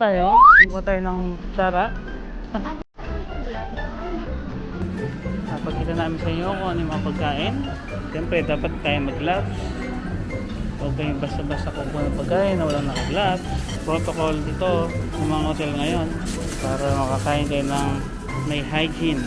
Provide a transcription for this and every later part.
Tayo, kumuha tayo ng sara. Napakita namin sa inyo kung ano yung mga pagkain. Siyempre, dapat tayo mag-gloves. Huwag kayong basta-basta kukuha ng pagkain na walang naka-gloves. Protocol dito ng mga hotel ngayon para makakain kayo ng may hygiene.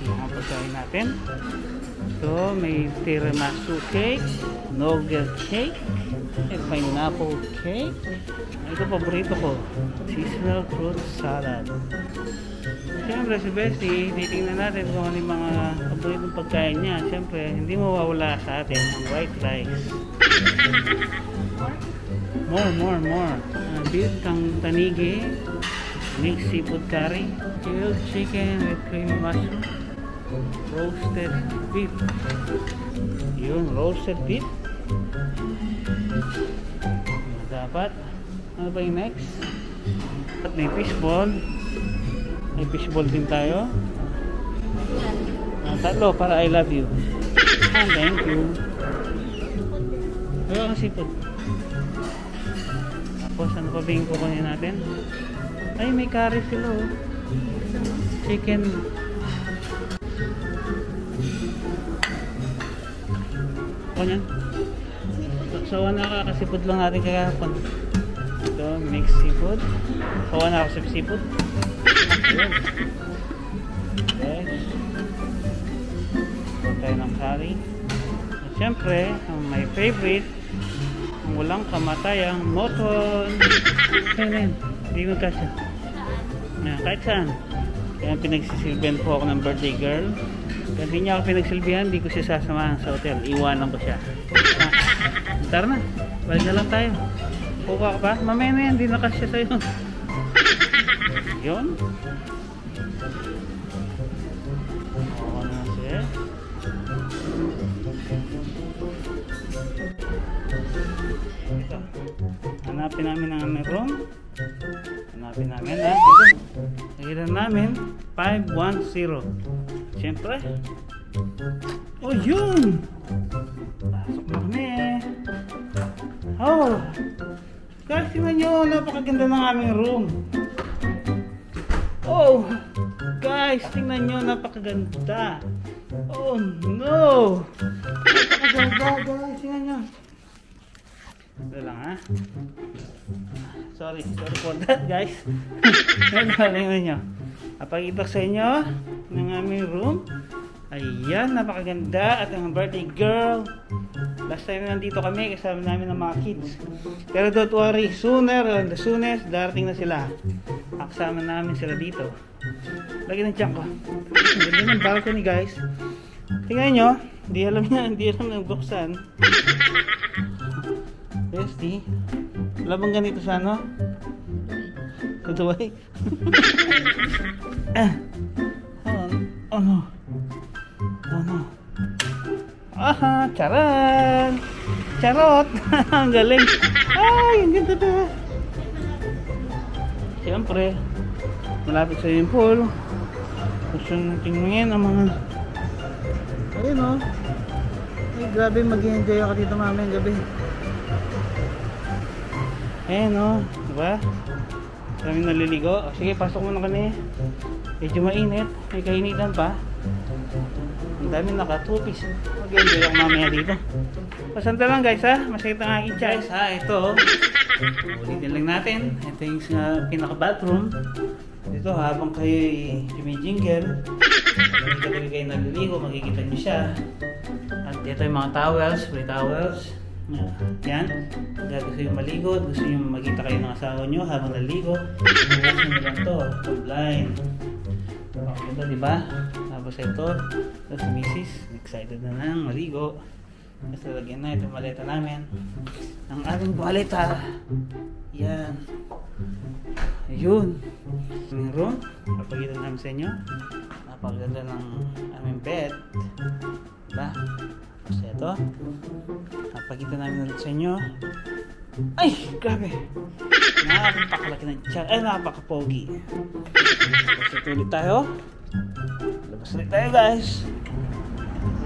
Yung mga pagkain natin. So, may tiramisu cake, nougat cake, and pineapple cake. Ito paborito ko, seasonal fruit salad. Siyempre si Bestie, titingnan natin kung ano yung mga paboritong pagkain niya. Siyempre, hindi mawawala sa atin ang white rice. More. Beef tanigi, mixed seafood curry, grilled chicken with creamy mushroom, roasted beef. Yun, roasted beef. Dapat. Ano ba yung next? At may fishball. May fishball din tayo. Tatlo para I love you. And thank you. Ano ang seafood? Tapos ano pa ba yung kukunin natin? Ay, may curry sila oh. Chicken. Ano yan? So, nakakasipod lang natin kagapon. Ito, mixed seafood. Sawa na ako sa seafood. Okay. Ito tayo ng curry. At syempre, ang my favorite, ang walang kamatayang moton. Ayan. Hindi mo kasya. Kahit saan. Kaya pinagsisilbihan po ako ng birthday girl. Kaya hindi niya ako pinagsilbihan, hindi ko siya sasamahan sa hotel. Iwanan ko siya. Tara na. Balik na lang tayo. Puka ka pa? Mamaya na yan, di nakasya sa'yo. Yun. Oo na siya. Ito. Hanapin namin ang aming room. Hanapin namin ha. Ito. Nagilan namin 510. Siyempre. Oh yun! Pasok na kami. Oh! Guys, tingnan nyo, napakaganda ng aming room. Oh! Guys, tingnan nyo, napakaganda. Oh no! Napakaganda, guys, tingnan nyo. Ito lang ha. Sorry for that, guys. Tingnan nyo. Napakita sa inyo ng aming room. Ayan, napakaganda. At ang birthday girl. Last time nandito kami, kasama namin ng mga kids. Pero don't worry, the soonest, darating na sila. Kasama namin sila dito. Lagi ng tiyan ko. Ang ganda ng balcony, guys. Tingnan nyo, hindi alam ng buksan. Bestie, wala bang ganito sa ano? Sa Dubai? Oh no. Aha, charan! Charot! Ang galing! Ay, ang ganda na! Siyempre, malapit sa swimming pool. Gusto nyo tingnan ang mga... Ayun o. Ay, grabe, mag-enjoy ako dito mamayang gabi. Ayun o, diba? Maraming naliligo. O, sige, pasok muna kami. Medyo mainit. May kainitan pa. Ang dami naka-two-piece. Mag-enjoy ako mamaya dito. Pasanta lang guys ha. Masakit ang aking guys ha. Ito. Ulitin lang natin. Ito yung pinaka-bathroom. Dito habang kayo jumijingle. Pag kayo naliligo, makikita nyo siya. At ito yung mga towels. Free towels. Yan. Kaya gusto nyo maligo. Gusto nyo magkita kayo ng asawa nyo habang naligo. Ibukas nyo lang to. Blind. Ito, di ba? Tapos ito, si Mrs. Excited na nang maligo. Tapos lalagyan na itong maleta namin. Ang ating maleta. Yan. Ayun. Yung room. Papagita namin sa inyo. Napaganda ng aming bed. Diba? Tapos ito. Napagita namin ulit sa inyo. Ay! Grabe! Napakakalaki ng tiyan. Ay, napakapogi. Tapos ito ulit tayo. Labas ulit tayo, guys.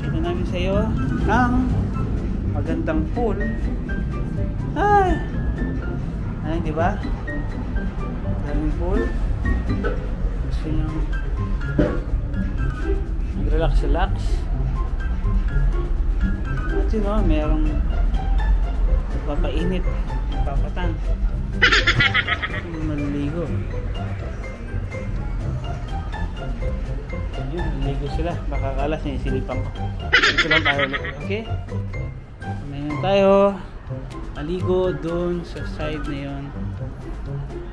Pakita namin sa iyo ang magandang pool. Ay! Ay, di ba? Daming pool. Gusto nyo mag-relax. At yun o, merong papainit, papatan. Maliligo. Ayun, maliligo sila. Baka akala sinisilipan ko. Dito lang tayo ulit, okay? Ngayon tayo maligo dun sa side na yun.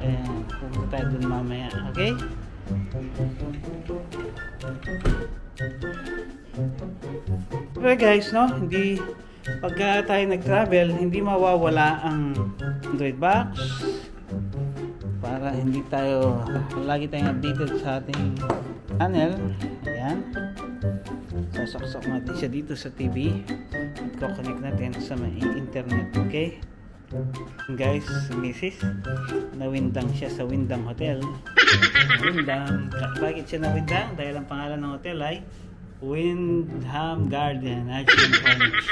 And pupunta tayo dun mamaya, okay? Pero guys, no, hindi pagka tayo nag-travel, hindi mawawala ang Android box para hindi tayo lagi tayong updated sa ating channel. Ayan, sasaksak natin siya dito sa TV at kukonect natin sa may internet, okay? Guys, Mrs. nawindang siya sa Windang Hotel. Windang, bakit siya nawindang? Dahil ang pangalan ng hotel ay Windham Garden Action College.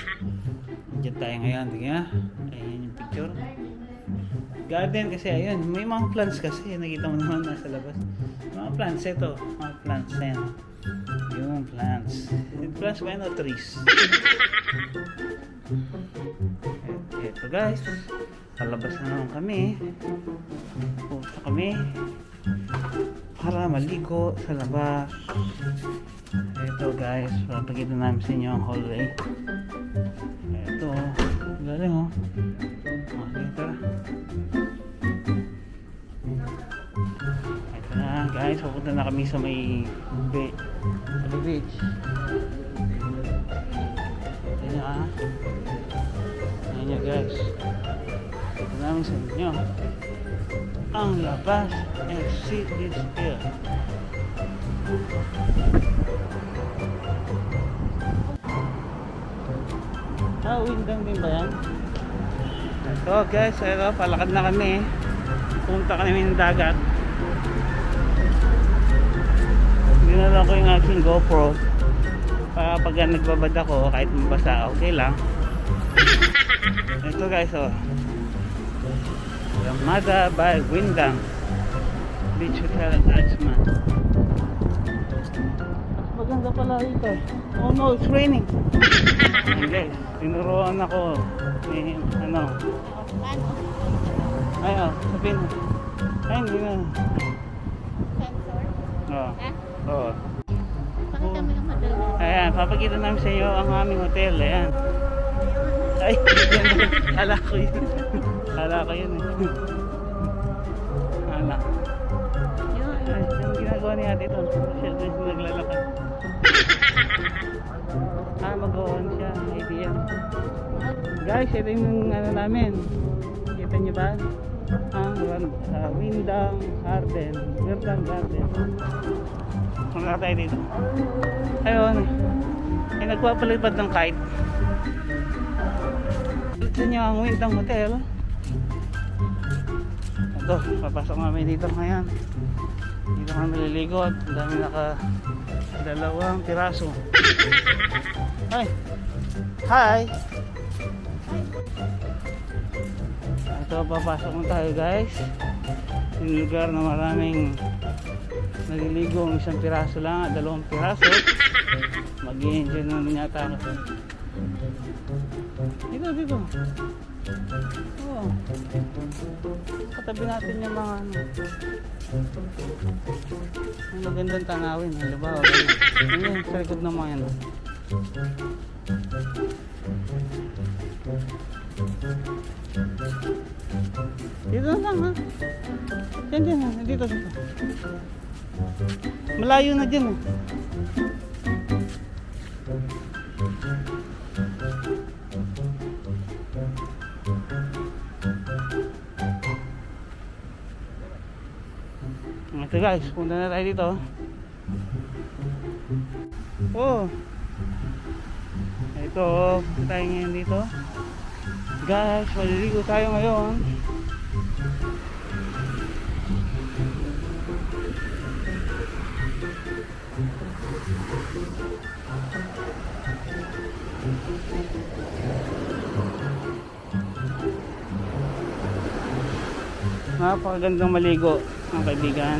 Diyan tayo ngayon, tingnan. Ayan yung picture. Garden kasi ayun, may mga plants kasi, nakita mo naman nasa labas. Mga plants ito, mga plants na yan. Yung plants. Yung plants ba yun o trees? Ito guys, palabas na naman kami. Punta kami para maligo sa labas. Ito guys, papakita namin sa inyo ang hallway. Ito, galing oh. Okay, tara. Ito na guys, pupunta na kami sa may beach. Ito na ah. Ayan nyo guys. Ito namin sa inyo ang labas. Exit is here. Windang din ba yan? So guys, ito, palakad na kami. Pumunta kami ng dagat. Dinala ko yung aking GoPro para pag nagbabad ako, kahit mabasa, okay lang. Ito guys, oh, Ramada by Windang Beach Hotel at Ajman. Maganda pala ito. Oh no, it's raining. Ayan guys, tinuruan ako ni ano. Ay, oh, sabihin mo. Ay, hindi na. Oo. Oo. Pakita mo yung hotel na. Ayan, papakita namin sa iyo ang aming hotel. Ayan. Ay, kala ko yun. Kala ko yun eh. Kala. Ay, yung ginagawa niya dito. Siya naglalakad. Mag-on siya. Idea. Guys, ito yung ano namin. Kita niyo ba? Ang Windang Garden. Windang Garden. Punta tayo dito. Ayun. Ay, nagpapalipad ng kite. Ito nyo ang Windang Hotel. Ito, papasok kami dito ngayon. Dito kami maliligo at dami dalawang piraso. Hi! Hi! Ito, papasok na tayo guys. Yung lugar na maraming naliligo, isang piraso lang at dalawang piraso. Mag-i-enjoy naman yata ako. Dito. Oo. Katabi natin yung mga ano. Ang magandang tanawin. Halimbawa, ano yung sa likod ng mga ano. Dito na lang ha. Dito. Malayo na dyan eh. Ito guys, punta na tayo dito. Oh. Ito, punta tayo ngayon dito. Guys, maliligo tayo ngayon. Napakagandang maligo mga kaibigan.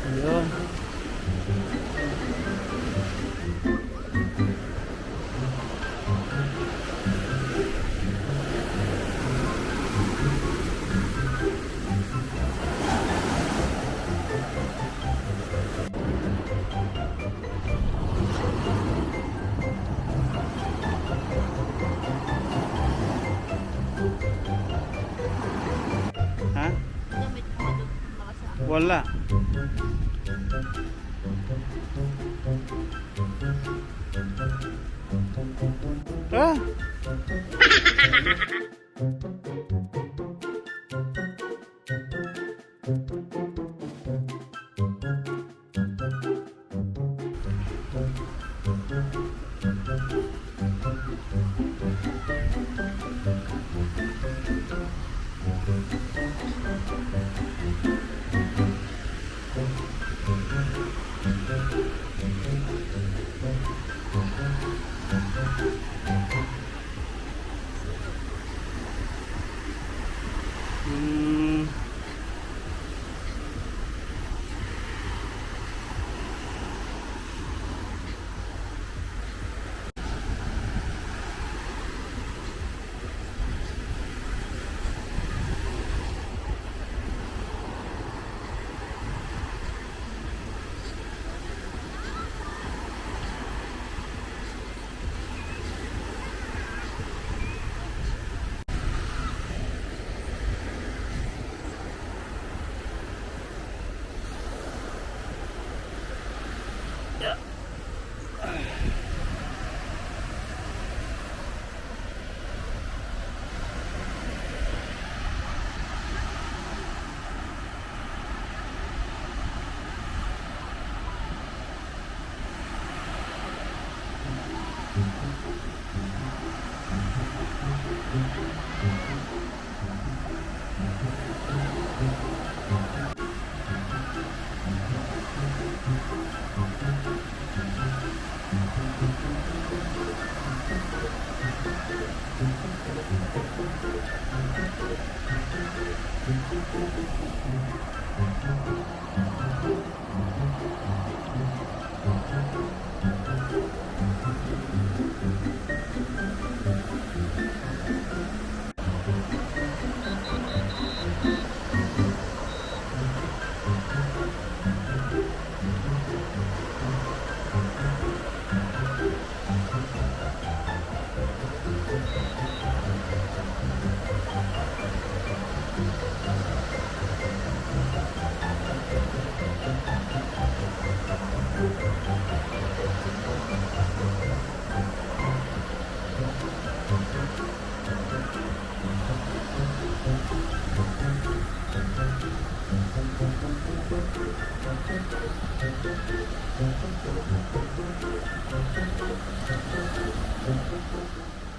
Ayun. Ha? Gamit mo doon baka sa Wala. Ah! Hmm.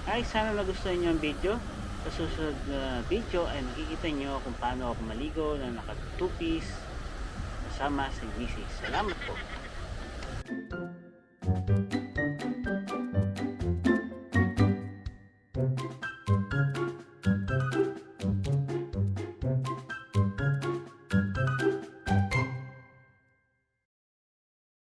Ay, sana nagustuhan nyo ang video. Sa susunod na video ay makikita nyo kung paano ako maligo na naka 2-piece kasama sa misis. Salamat po.